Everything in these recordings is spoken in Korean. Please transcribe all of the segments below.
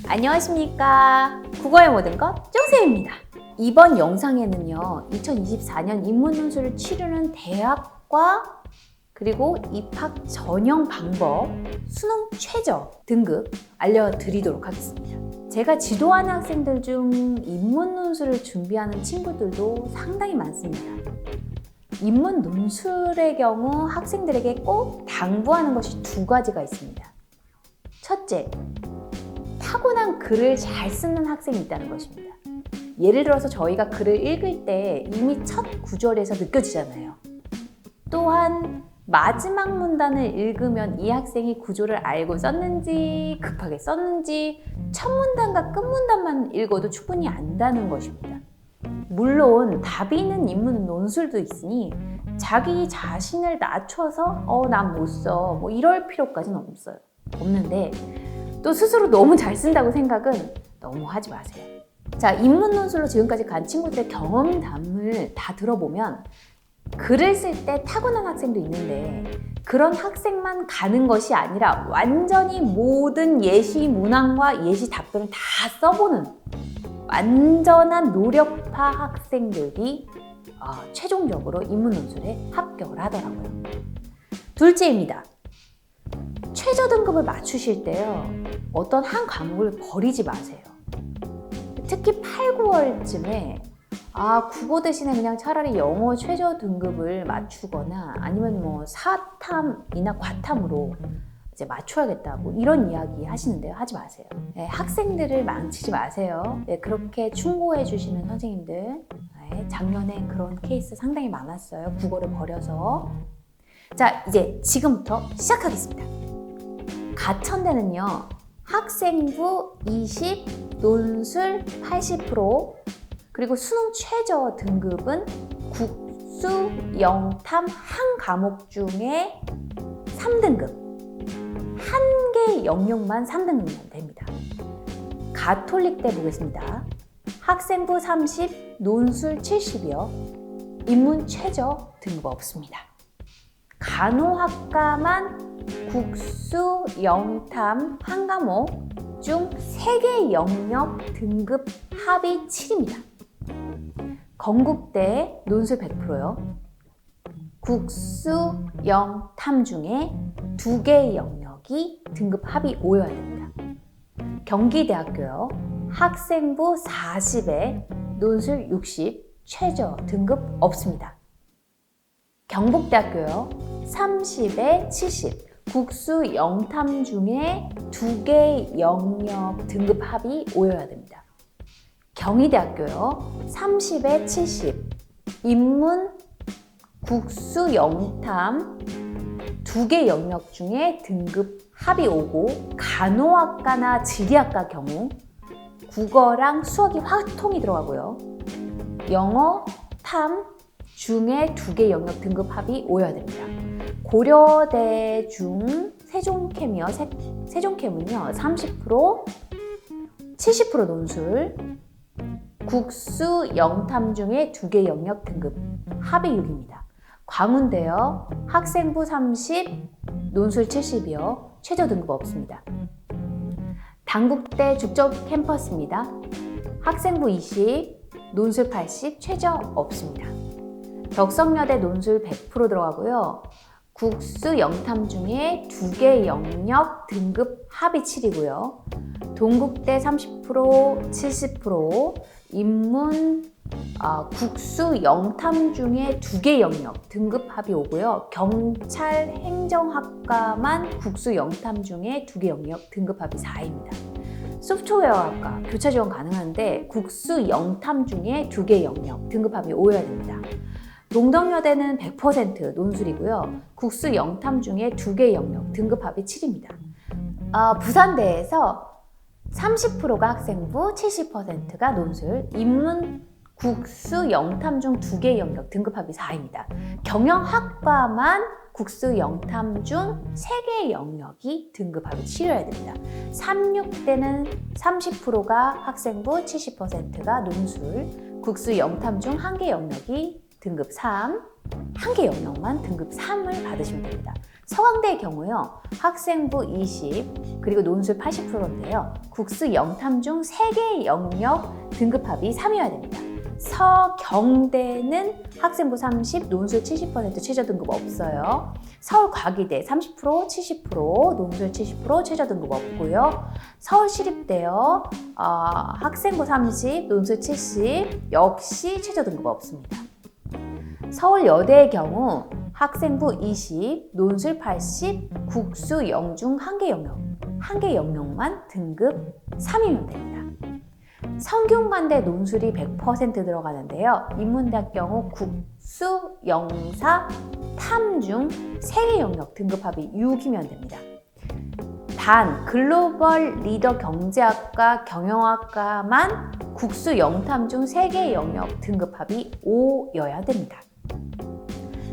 안녕하십니까. 국어의 모든 것 쫑쌤입니다. 이번 영상에는요, 2024년 인문논술을 치르는 대학과 그리고 입학 전형 방법, 수능 최저 등급 알려드리도록 하겠습니다. 제가 지도하는 학생들 중 인문논술을 준비하는 친구들도 상당히 많습니다. 인문논술의 경우 학생들에게 꼭 당부하는 것이 두 가지가 있습니다. 첫째, 타고난 글을 잘 쓰는 학생이 있다는 것입니다. 예를 들어서 저희가 글을 읽을 때 이미 첫 구절에서 느껴지잖아요. 또한 마지막 문단을 읽으면 이 학생이 구조를 알고 썼는지 급하게 썼는지 첫 문단과 끝 문단만 읽어도 충분히 안다는 것입니다. 물론 답이 있는 인문 논술도 있으니 자기 자신을 낮춰서 난 못 써 뭐 이럴 필요까지는 없는데 또 스스로 너무 잘 쓴다고 생각은 너무 하지 마세요. 자, 인문 논술로 지금까지 간 친구들의 경험담을 다 들어보면 글을 쓸 때 타고난 학생도 있는데 그런 학생만 가는 것이 아니라 완전히 모든 예시 문항과 예시 답변을 다 써보는 완전한 노력파 학생들이 최종적으로 인문논술에 합격을 하더라고요. 둘째입니다. 최저 등급을 맞추실 때요, 어떤 한 과목을 버리지 마세요. 특히 8, 9월쯤에 국어 대신에 그냥 차라리 영어 최저 등급을 맞추거나 아니면 뭐 4탐이나 과탐으로 이제 맞춰야겠다 뭐 이런 이야기 하시는데요. 하지 마세요. 네, 학생들을 망치지 마세요. 네, 그렇게 충고해 주시는 선생님들 작년에 그런 케이스 상당히 많았어요. 국어를 버려서. 자, 이제 지금부터 시작하겠습니다. 가천대는요, 학생부 20, 논술 80%, 그리고 수능 최저 등급은 국수, 영탐 한 과목 중에 3등급. 한 개 영역만 3등급만 됩니다. 가톨릭대 보겠습니다. 학생부 30, 논술 70이요. 인문 최저 등급 없습니다. 간호학과만 국수, 영탐 한 과목 중 3개 영역 등급 합이 7입니다. 건국대 논술 100%요. 국수, 영탐 중에 2개 영역이 등급 합이 5여야 됩니다. 경기대학교요. 학생부 40에 논술 60, 최저 등급 없습니다. 경북대학교요. 30에 70, 국수, 영탐 중에 2개 영역 등급 합이 5여야 됩니다. 경희대학교요. 30에 70, 인문, 국수, 영탐 2개 영역 중에 등급 합이 5고 간호학과나 지리학과 경우 국어랑 수학이 화통이 들어가고요. 영어, 탐 중에 2개 영역 등급 합이 5여야 됩니다. 고려대 중 세종캠이요. 세종캠은요 30%, 70% 논술, 국수, 영탐 중에 2개 영역 등급 합이 6입니다. 광운대요. 학생부 30, 논술 70이요. 최저 등급 없습니다. 당국대 죽적 캠퍼스입니다. 학생부 20, 논술 80, 최저 없습니다. 덕성여대 논술 100% 들어가고요. 국수, 영탐 중에 2개 영역 등급 합이 7이고요. 동국대 30%, 70%, 인문, 국수, 영탐 중에 2개 영역 등급 합이 5고요. 경찰 행정학과만 국수, 영탐 중에 2개 영역 등급 합이 4입니다. 소프트웨어학과 교차 지원 가능한데 국수, 영탐 중에 2개 영역 등급 합이 5여야 됩니다. 동덕여대는 100% 논술이고요. 국수, 영탐 중에 2개 영역 등급 합이 7입니다. 부산대에서 30%가 학생부, 70%가 논술, 인문, 국수, 영탐 중 2개 영역 등급합이 4입니다. 경영학과만 국수, 영탐 중 3개 영역이 등급합이 7여야 됩니다. 36대는 30%가 학생부, 70%가 논술, 국수, 영탐 중 1개 영역이 등급 3, 1개 영역만 등급 3을 받으시면 됩니다. 서강대의 경우요. 학생부 20 그리고 논술 80%인데요. 국수 영탐 중 3개의 영역 등급합이 3이어야 됩니다. 서경대는 학생부 30, 논술 70% 최저 등급 없어요. 서울과기대 30%, 70%, 논술 70%, 최저 등급 없고요. 서울시립대요. 학생부 30, 논술 70, 역시 최저 등급 없습니다. 서울여대의 경우 학생부 20, 논술 80, 국수 영중 1개 영역, 1개 영역만 등급 3이면 됩니다. 성균관대 논술이 100% 들어가는데요. 인문대학 경우 국수, 영사, 탐 중 3개 영역 등급합이 6이면 됩니다. 단 글로벌 리더 경제학과 경영학과만 국수 영탐 중 3개 영역 등급합이 5여야 됩니다.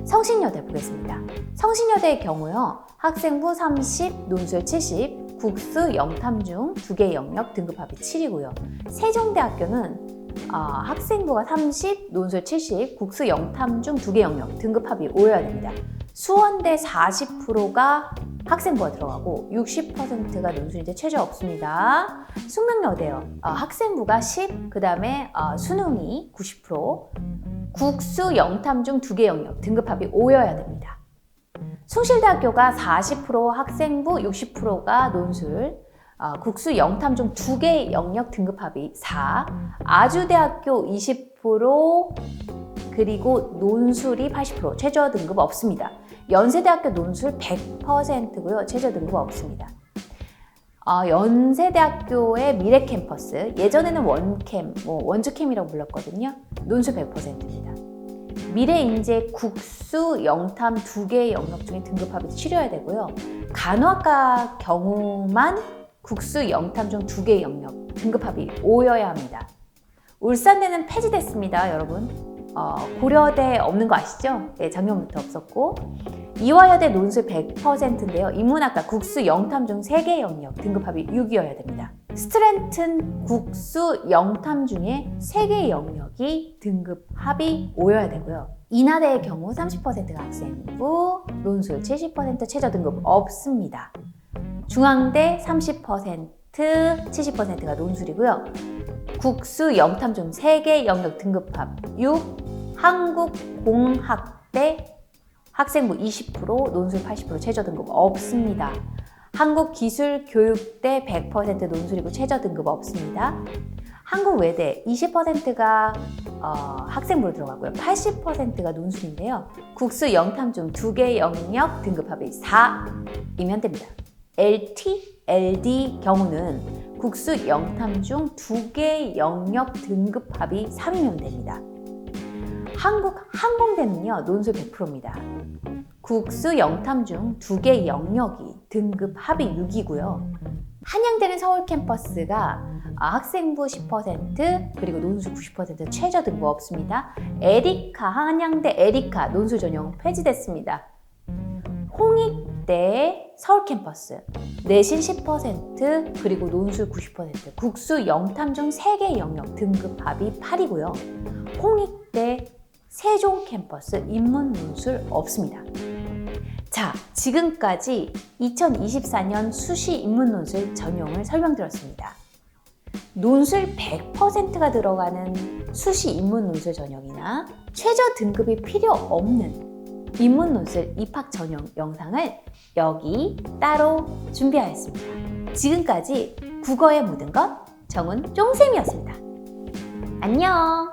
성신여대 보겠습니다. 성신여대의 경우요. 학생부 30, 논술 70, 국수 영탐 중 2개 영역 등급합이 7이고요. 세종대학교는 학생부가 30, 논술 70, 국수 영탐 중 2개 영역 등급합이 5여야 됩니다. 수원대 40%가 학생부가 들어가고 60%가 논술인데 최저 없습니다. 숙명여대요. 학생부가 10, 그 다음에 수능이 90%, 국수 영탐 중 2개 영역 등급합이 5여야 됩니다. 숭실대학교가 40%, 학생부 60%가 논술, 국수 영탐 중 2개 영역 등급합이 4, 아주대학교 20%, 그리고 논술이 80%, 최저 등급 없습니다. 연세대학교 논술 100%고요. 최저 등급 없습니다. 연세대학교의 미래캠퍼스, 예전에는 원캠, 원주캠이라고 불렀거든요. 논술 100%입니다. 미래인재 국수 영탐 2개 영역 중에 등급합이 치러야 되고요. 간호학과 경우만 국수 영탐 중 2개 영역 등급합이 5여야 합니다. 울산대는 폐지됐습니다, 여러분. 고려대 없는 거 아시죠? 네, 작년부터 없었고. 이화여대 논술 100%인데요. 인문학과 국수 영탐 중 3개 영역 등급합이 6이어야 됩니다. 스트렌튼 국수 영탐 중에 3개 영역이 등급합이 5여야 되고요. 인하대의 경우 30%가 학생부, 논술 70% 최저 등급 없습니다. 중앙대 30%, 70%가 논술이고요. 국수 영탐 중 3개 영역 등급합 6, 한국공학대 학생부 20%, 논술 80% 최저 등급 없습니다. 한국기술교육대 100% 논술이고 최저 등급 없습니다. 한국외대 20%가 학생부로 들어가고요. 80%가 논술인데요. 국수 영탐 중 2개 영역 등급합이 4이면 됩니다. LT, LD 경우는 국수 영탐 중 2개 영역 등급합이 3이면 됩니다. 한국항공대는요, 논술 100%입니다. 국수 영탐 중 2개 영역이 등급합이 6이고요. 한양대는 서울 캠퍼스가 학생부 10% 그리고 논술 90% 최저 등급 없습니다. 에리카, 한양대 에리카 논술 전형 폐지됐습니다. 홍익대 서울 캠퍼스 내신 10% 그리고 논술 90% 국수 영탐 중 3개 영역 등급합이 8이고요. 홍익대 세종 캠퍼스 인문 논술 없습니다. 자, 지금까지 2024년 수시 인문 논술 전형을 설명드렸습니다. 논술 100%가 들어가는 수시 인문 논술 전형이나 최저 등급이 필요 없는 인문 논술 입학 전형 영상을 여기 따로 준비하였습니다. 지금까지 국어의 모든 것 정은 쫑쌤이었습니다. 안녕!